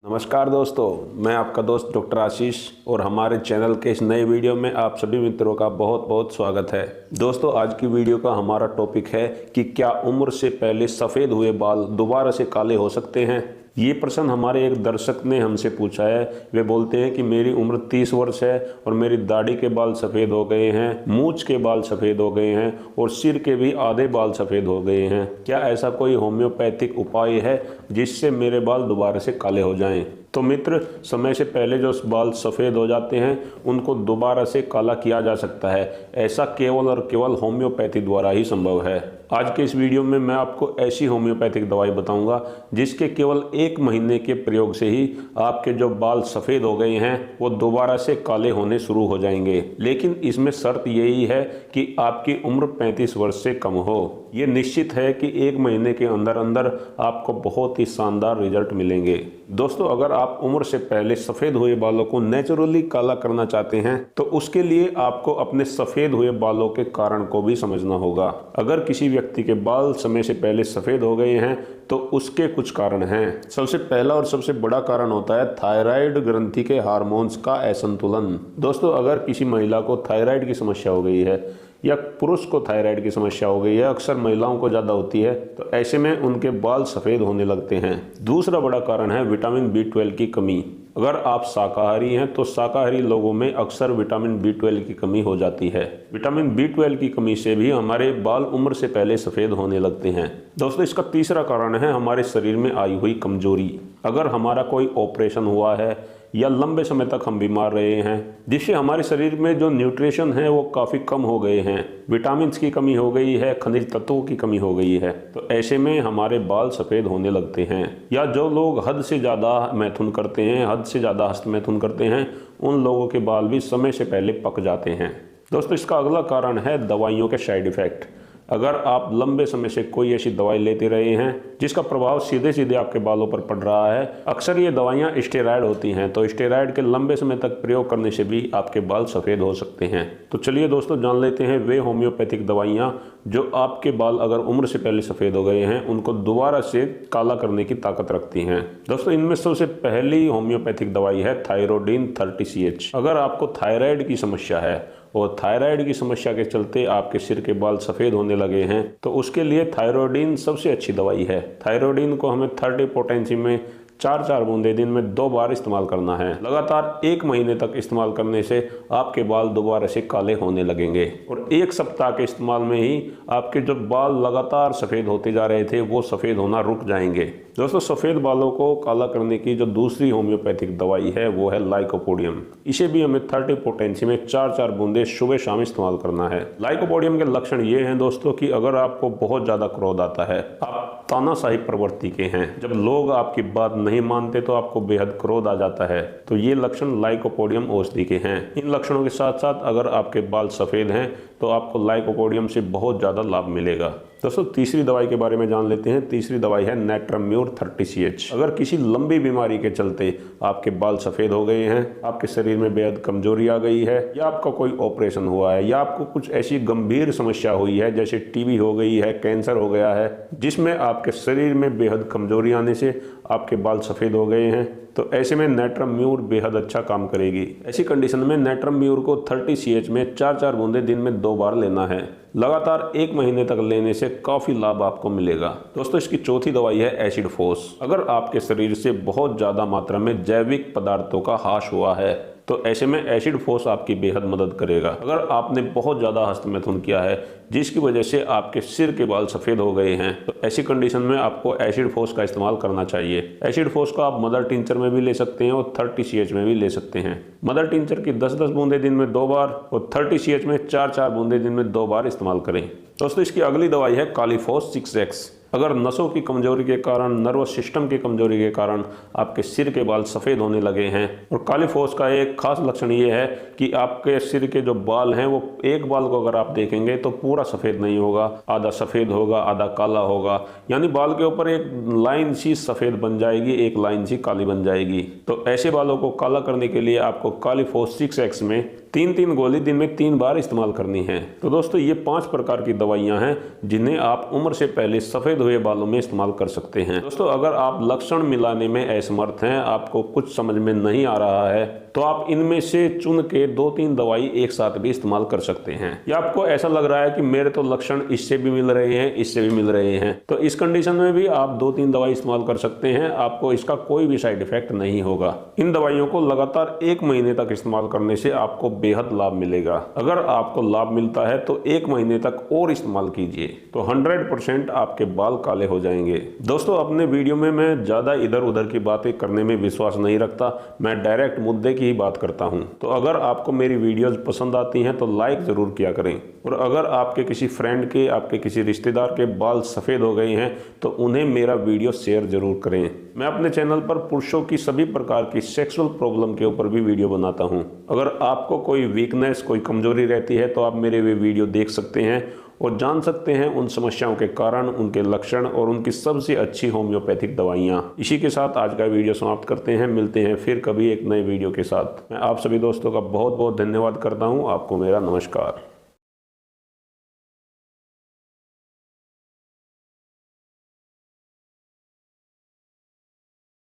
नमस्कार दोस्तों, मैं आपका दोस्त डॉक्टर आशीष और हमारे चैनल के इस नए वीडियो में आप सभी मित्रों का बहुत बहुत स्वागत है। दोस्तों, आज की वीडियो का हमारा टॉपिक है कि क्या उम्र से पहले सफ़ेद हुए बाल दोबारा से काले हो सकते हैं। ये प्रश्न हमारे एक दर्शक ने हमसे पूछा है। वे बोलते हैं कि मेरी उम्र 30 वर्ष है और मेरी दाढ़ी के बाल सफ़ेद हो गए हैं, मूंछ के बाल सफ़ेद हो गए हैं और सिर के भी आधे बाल सफ़ेद हो गए हैं। क्या ऐसा कोई होम्योपैथिक उपाय है जिससे मेरे बाल दोबारा से काले हो जाएं? तो मित्र, समय से पहले जो बाल सफ़ेद हो जाते हैं उनको दोबारा से काला किया जा सकता है। ऐसा केवल और केवल होम्योपैथी द्वारा ही संभव है। आज के इस वीडियो में मैं आपको ऐसी होम्योपैथिक दवाई बताऊंगा जिसके केवल 1 महीने के प्रयोग से ही आपके जो बाल सफ़ेद हो गए हैं वो दोबारा से काले होने शुरू हो जाएंगे। लेकिन इसमें शर्त यही है कि आपकी उम्र 35 वर्ष से कम हो। ये निश्चित है कि 1 महीने के अंदर अंदर आपको बहुत ही शानदार रिजल्ट मिलेंगे। दोस्तों, अगर आप उम्र से पहले सफ़ेद हुए बालों को नेचुरली काला करना चाहते हैं तो उसके लिए आपको अपने सफ़ेद हुए बालों के कारण को भी समझना होगा। अगर किसी व्यक्ति के बाल समय से पहले सफ़ेद हो गए हैं तो उसके कुछ कारण हैं। सबसे पहला और सबसे बड़ा कारण होता है थायराइड ग्रंथि के हार्मोन्स का असंतुलन। दोस्तों, अगर किसी महिला को थायराइड की समस्या हो गई है या पुरुष को थायराइड की समस्या हो गई है, अक्सर महिलाओं को ज़्यादा होती है, तो ऐसे में उनके बाल सफ़ेद होने लगते हैं। दूसरा बड़ा कारण है विटामिन B12 की कमी। अगर आप शाकाहारी हैं तो शाकाहारी लोगों में अक्सर विटामिन B12 की कमी हो जाती है। विटामिन B12 की कमी से भी हमारे बाल उम्र से पहले सफ़ेद होने लगते हैं। दोस्तों, इसका तीसरा कारण है हमारे शरीर में आई हुई कमजोरी। अगर हमारा कोई ऑपरेशन हुआ है या लंबे समय तक हम बीमार रहे हैं जिससे हमारे शरीर में जो न्यूट्रिशन है वो काफ़ी कम हो गए हैं, विटामिन्स की कमी हो गई है, खनिज तत्वों की कमी हो गई है, तो ऐसे में हमारे बाल सफ़ेद होने लगते हैं। या जो लोग हद से ज़्यादा मैथुन करते हैं, हद से ज़्यादा हस्तमैथुन करते हैं, उन लोगों के बाल भी समय से पहले पक जाते हैं। दोस्तों, इसका अगला कारण है दवाइयों के साइड इफ़ेक्ट। अगर आप लंबे समय से कोई ऐसी दवाई लेते रहे हैं जिसका प्रभाव सीधे सीधे आपके बालों पर पड़ रहा है, अक्सर ये दवाइयाँ स्टेरॉयड होती हैं, तो स्टेरॉयड के लंबे समय तक प्रयोग करने से भी आपके बाल सफ़ेद हो सकते हैं। तो चलिए दोस्तों, जान लेते हैं वे होम्योपैथिक दवाइयाँ जो आपके बाल अगर उम्र से पहले सफ़ेद हो गए हैं उनको दोबारा से काला करने की ताकत रखती हैं। दोस्तों, इनमें सबसे पहली होम्योपैथिक दवाई है थायरोडीन 30CH। अगर आपको थायराइड की समस्या है और थायराइड की समस्या के चलते आपके सिर के बाल सफ़ेद होने लगे हैं तो उसके लिए थायरोडीन सबसे अच्छी दवाई है। थायरोडीन को हमें 30 पोटेंसी में 4 बूंदे दिन में 2 बार इस्तेमाल करना है। लगातार 1 महीने तक इस्तेमाल करने से आपके बाल दोबारा से काले होने लगेंगे और 1 सप्ताह के इस्तेमाल में ही आपके जो बाल लगातार सफ़ेद होते जा रहे थे वो सफ़ेद होना रुक जाएंगे। दोस्तों, सफ़ेद बालों को काला करने की जो दूसरी होम्योपैथिक दवाई है वो है लाइकोपोडियम। इसे भी हमें 30 पोटेंसी में 4 बूंदे सुबह शाम इस्तेमाल करना है। लाइकोपोडियम के लक्षण ये हैं दोस्तों कि अगर आपको बहुत ज़्यादा क्रोध आता है, आप तानाशाही प्रवृत्ति के हैं, जब लोग आपकी बात नहीं मानते तो आपको बेहद क्रोध आ जाता है, तो ये लक्षण लाइकोपोडियम औषधि के हैं। इन लक्षणों के साथ साथ अगर आपके बाल सफ़ेद हैं तो आपको लाइकोपोडियम से बहुत ज़्यादा लाभ मिलेगा। दोस्तों, तीसरी दवाई के बारे में जान लेते हैं। तीसरी दवाई है नेट्रम्यूर 30CH। अगर किसी लंबी बीमारी के चलते आपके बाल सफ़ेद हो गए हैं, आपके शरीर में बेहद कमजोरी आ गई है, या आपका कोई ऑपरेशन हुआ है, या आपको कुछ ऐसी गंभीर समस्या हुई है जैसे टीबी हो गई है, कैंसर हो गया है, जिसमें आपके शरीर में बेहद कमजोरी आने से आपके बाल सफ़ेद हो गए हैं, तो ऐसे में नेट्रम्यूर बेहद अच्छा काम करेगी। ऐसी कंडीशन में नेट्रम्यूर को 30CH में 4 बूंदे दिन में 2 बार लेना है। लगातार 1 महीने तक लेने से काफ़ी लाभ आपको मिलेगा। दोस्तों, इसकी चौथी दवाई है एसिड फोस। अगर आपके शरीर से बहुत ज़्यादा मात्रा में जैविक पदार्थों का ह्रास हुआ है तो ऐसे में एसिड फोस आपकी बेहद मदद करेगा। अगर आपने बहुत ज़्यादा हस्तमैथुन किया है जिसकी वजह से आपके सिर के बाल सफ़ेद हो गए हैं तो ऐसी कंडीशन में आपको एसिड फोस का इस्तेमाल करना चाहिए। एसिड फोस को आप मदर टिंचर में भी ले सकते हैं और 30CH में भी ले सकते हैं। मदर टिंचर की 10-10 बूंदे दिन में 2 बार और 30CH में 4 बूंदे दिन में 2 बार इस्तेमाल करें। दोस्तों, इसकी अगली दवाई है कालीफॉस 6X। अगर नसों की कमजोरी के कारण, नर्वस सिस्टम की कमजोरी के कारण आपके सिर के बाल सफ़ेद होने लगे हैं, और कालीफॉस का एक खास लक्षण ये है कि आपके सिर के जो बाल हैं वो एक बाल को अगर आप देखेंगे तो पूरा सफ़ेद नहीं होगा, आधा सफ़ेद होगा, आधा काला होगा, यानी बाल के ऊपर एक लाइन सी सफ़ेद बन जाएगी, एक लाइन सी काली बन जाएगी। तो ऐसे बालों को काला करने के लिए आपको कालीफॉस 6X में 3-3 गोली दिन में 3 बार इस्तेमाल करनी है। तो दोस्तों ये 5 प्रकार की दवाइयां हैं जिन्हें आप उम्र से पहले सफ़ेद हुए बालों में इस्तेमाल कर सकते हैं। दोस्तों अगर आप लक्षण मिलाने में असमर्थ हैं, आपको कुछ समझ में नहीं आ रहा है, तो आप इनमें से चुन के 2-3 दवाई एक साथ भी इस्तेमाल कर सकते हैं। या आपको ऐसा लग रहा है कि मेरे तो लक्षण इससे भी मिल रहे हैं, इससे भी मिल रहे हैं, तो इस कंडीशन में भी आप 2-3 दवाई इस्तेमाल कर सकते हैं। आपको इसका कोई भी साइड इफेक्ट नहीं होगा। इन दवाइयों को लगातार 1 महीने तक इस्तेमाल करने से आपको बेहद लाभ मिलेगा। अगर आपको लाभ मिलता है तो 1 महीने तक और इस्तेमाल कीजिए, तो 100% आपके बाल काले हो जाएंगे। दोस्तों अपने वीडियो में मैं ज़्यादा इधर उधर की बातें करने में विश्वास नहीं रखता, मैं डायरेक्ट मुद्दे की ही बात करता हूं। तो अगर आपको मेरी वीडियोस पसंद आती हैं तो लाइक ज़रूर किया करें, और अगर आपके किसी फ्रेंड के, आपके किसी रिश्तेदार के बाल सफ़ेद हो गए हैं तो उन्हें मेरा वीडियो शेयर ज़रूर करें। मैं अपने चैनल पर पुरुषों की सभी प्रकार की सेक्सुअल प्रॉब्लम के ऊपर भी वीडियो बनाता हूं। अगर आपको कोई वीकनेस, कोई कमजोरी रहती है तो आप मेरे वे वीडियो देख सकते हैं और जान सकते हैं उन समस्याओं के कारण, उनके लक्षण और उनकी सबसे अच्छी होम्योपैथिक दवाइयाँ। इसी के साथ आज का वीडियो समाप्त करते हैं। मिलते हैं फिर कभी एक नए वीडियो के साथ। मैं आप सभी दोस्तों का बहुत बहुत धन्यवाद करता हूँ। आपको मेरा नमस्कार।